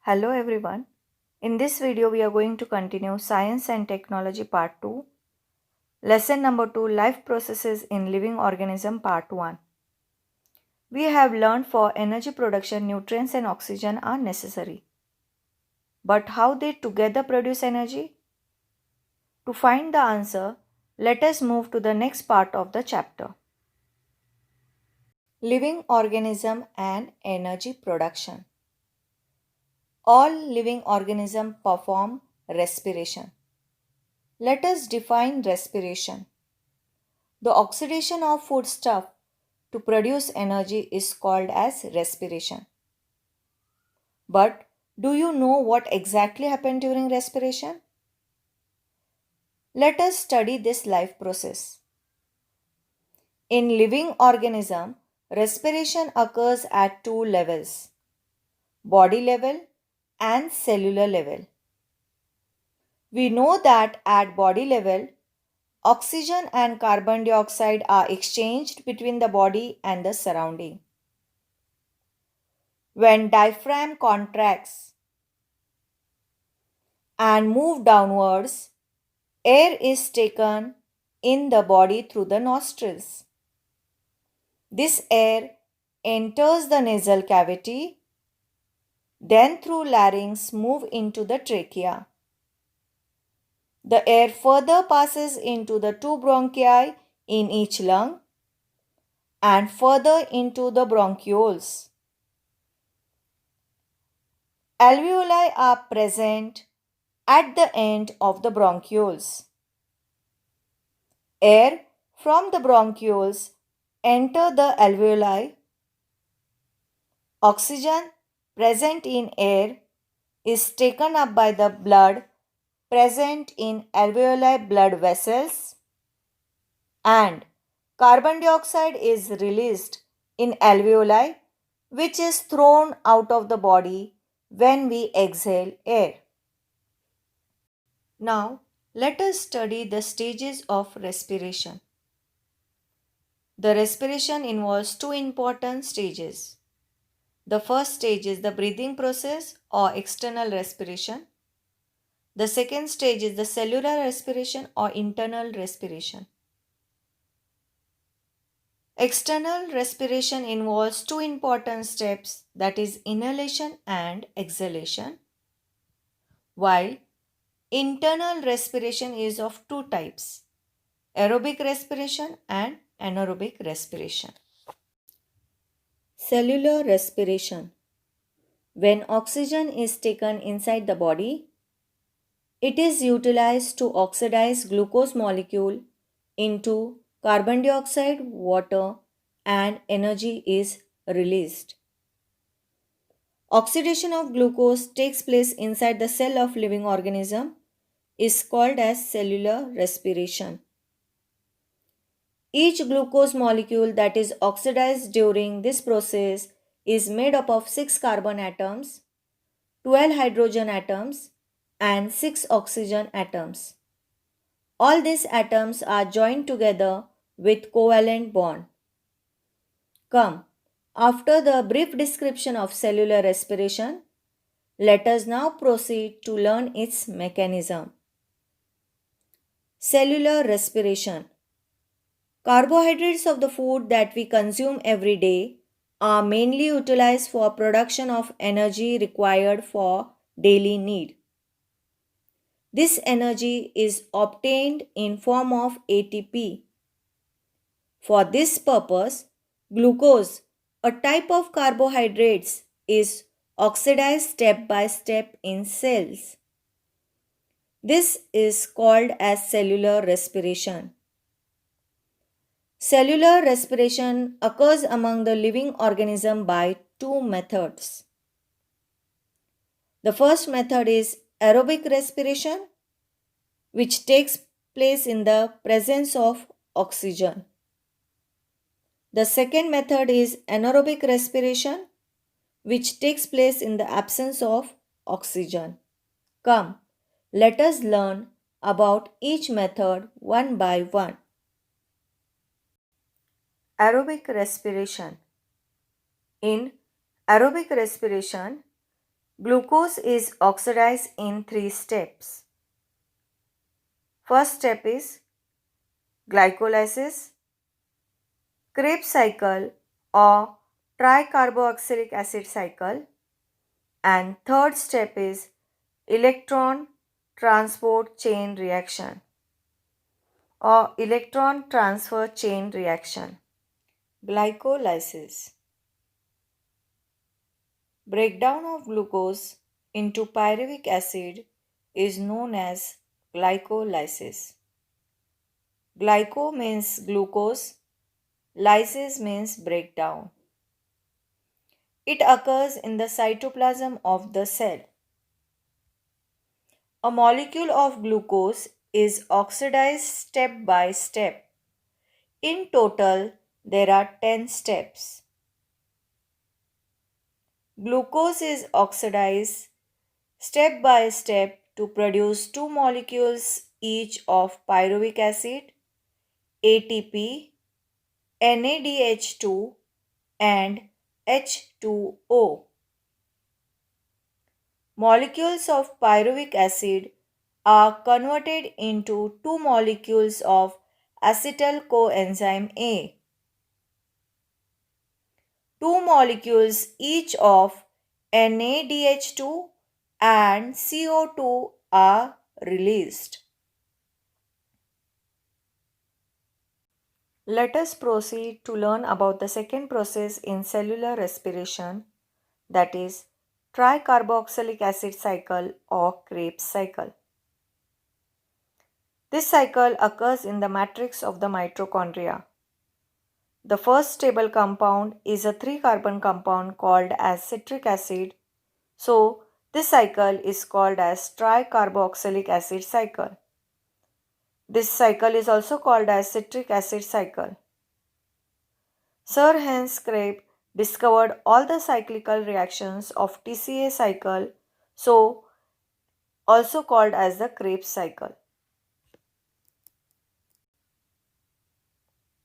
Hello everyone. In this video we are going to continue Science and Technology Part 2. Lesson number 2, Life Processes in Living Organism Part 1. We have learned for energy production nutrients and oxygen are necessary. But how they together produce energy? To find the answer, let us move to the next part of the chapter. Living organism and energy production. All living organisms perform respiration. Let us define respiration. The oxidation of foodstuff to produce energy is called as respiration. But do you know what exactly happened during respiration? Let us study this life process. In living organism, respiration occurs at two levels: body level and cellular level. We know that at body level, oxygen and carbon dioxide are exchanged between the body and the surrounding. When diaphragm contracts and move downwards, air is taken in the body through the nostrils. This air enters the nasal cavity, then through larynx move into the trachea. The air further passes into the two bronchi in each lung and further into the bronchioles. Alveoli are present at the end of the bronchioles. Air from the bronchioles enter the alveoli. Oxygen present in air is taken up by the blood present in alveoli blood vessels, and carbon dioxide is released in alveoli, which is thrown out of the body when we exhale air. Now, let us study the stages of respiration. The respiration involves two important stages. The first stage is the breathing process or external respiration. The second stage is the cellular respiration or internal respiration. External respiration involves two important steps, that is inhalation and exhalation, while internal respiration is of two types: aerobic respiration and anaerobic respiration. Cellular respiration. When oxygen is taken inside the body, it is utilized to oxidize glucose molecule into carbon dioxide, water, and energy is released. Oxidation of glucose takes place inside the cell of living organism is called as cellular respiration. Each glucose molecule that is oxidized during this process is made up of 6 carbon atoms, 12 hydrogen atoms, and 6 oxygen atoms. All these atoms are joined together with covalent bond. Come, after the brief description of cellular respiration, let us now proceed to learn its mechanism. Cellular respiration. Carbohydrates of the food that we consume every day are mainly utilized for production of energy required for daily need. This energy is obtained in form of ATP. For this purpose, glucose, a type of carbohydrates, is oxidized step by step in cells. This is called as cellular respiration. Cellular respiration occurs among the living organism by two methods. The first method is aerobic respiration, which takes place in the presence of oxygen. The second method is anaerobic respiration, which takes place in the absence of oxygen. Come, let us learn about each method one by one. Aerobic respiration. In aerobic respiration, Glucose is oxidized in three steps. First step is glycolysis, Krebs cycle or tricarboxylic acid cycle, and third step is electron transport chain reaction or electron transfer chain reaction. Glycolysis. Breakdown of glucose into pyruvic acid is known as glycolysis. Glyco means glucose, lysis means breakdown. It occurs in the cytoplasm of the cell. A molecule of glucose is oxidized step by step. In total, there are 10 steps. Glucose is oxidized step by step to produce two molecules each of pyruvic acid, ATP, NADH2, and H2O. Molecules of pyruvic acid are converted into two molecules of acetyl coenzyme A. Two molecules each of NADH2 and CO2 are released. Let us proceed to learn about the second process in cellular respiration, that is tricarboxylic acid cycle or Krebs cycle. This cycle occurs in the matrix of the mitochondria. The first stable compound is a 3-carbon compound called as citric acid. So, this cycle is called as tricarboxylic acid cycle. This cycle is also called as citric acid cycle. Sir Hans Krebs discovered all the cyclical reactions of TCA cycle, so also called as the Krebs cycle.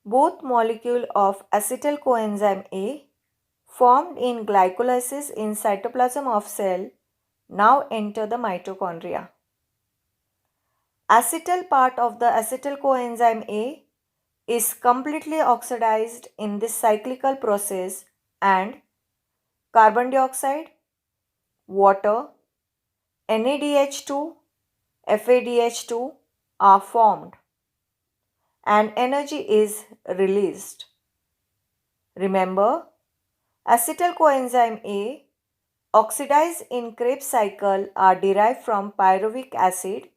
Both molecule of acetyl coenzyme A formed in glycolysis in cytoplasm of cell now enter the mitochondria. Acetyl part of the acetyl coenzyme A is completely oxidized in this cyclical process and carbon dioxide, water, NADH2, FADH2 are formed and energy is released. Remember, acetyl coenzyme A oxidized in Krebs cycle are derived from pyruvic acid,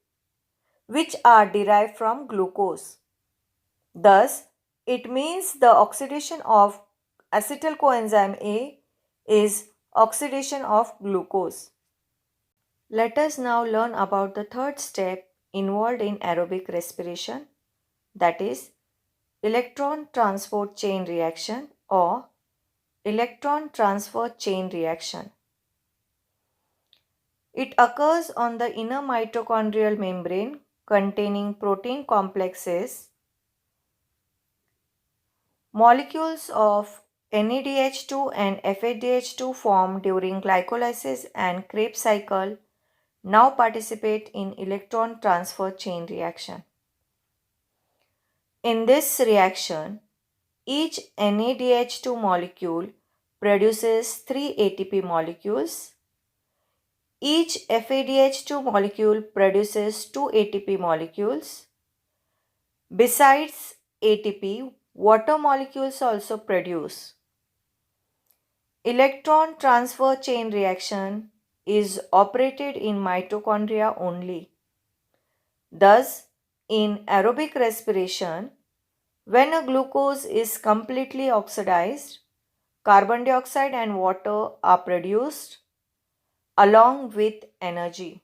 which are derived from glucose. Thus, it means the oxidation of acetyl coenzyme A is oxidation of glucose. Let us now learn about the third step involved in aerobic respiration, that is electron transport chain reaction or electron transfer chain reaction. It occurs on the inner mitochondrial membrane containing protein complexes. Molecules of NADH2 and FADH2 formed during glycolysis and Krebs cycle now participate in electron transfer chain reaction. In this reaction, each NADH2 molecule produces 3 ATP molecules. Each FADH2 molecule produces 2 ATP molecules. Besides ATP, water molecules also produce. Electron transfer chain reaction is operated in mitochondria only. Thus, in aerobic respiration, when a glucose is completely oxidized, carbon dioxide and water are produced along with energy.